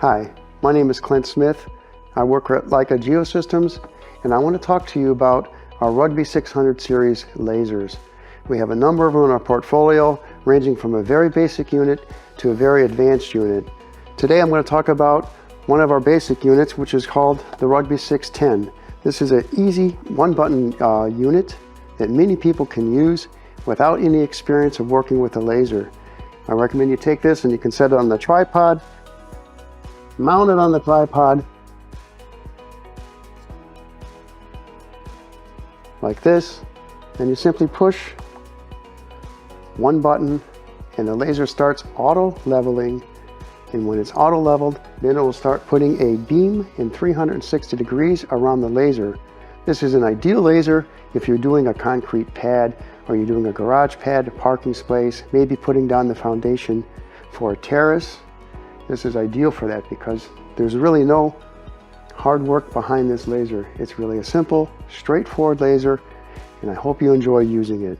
Hi, my name is Clint Smith. I work at Leica Geosystems, and I want to talk to you about our Rugby 600 series lasers. We have a number of them in our portfolio, ranging from a very basic unit to a very advanced unit. Today I'm going to talk about one of our basic units, which is called the Rugby 610. This is an easy one-button unit that many people can use without any experience of working with a laser. I recommend you take this and you can set it on the tripod, mount it on the tripod like this, and you simply push one button and the laser starts auto leveling. And when it's auto leveled, then it will start putting a beam in 360 degrees around the laser. This is an ideal laser if you're doing a concrete pad, or you're doing a garage pad, a parking space, maybe putting down the foundation for a terrace. This is ideal for that because there's really no hard work behind this laser. It's really a simple, straightforward laser, and I hope you enjoy using it.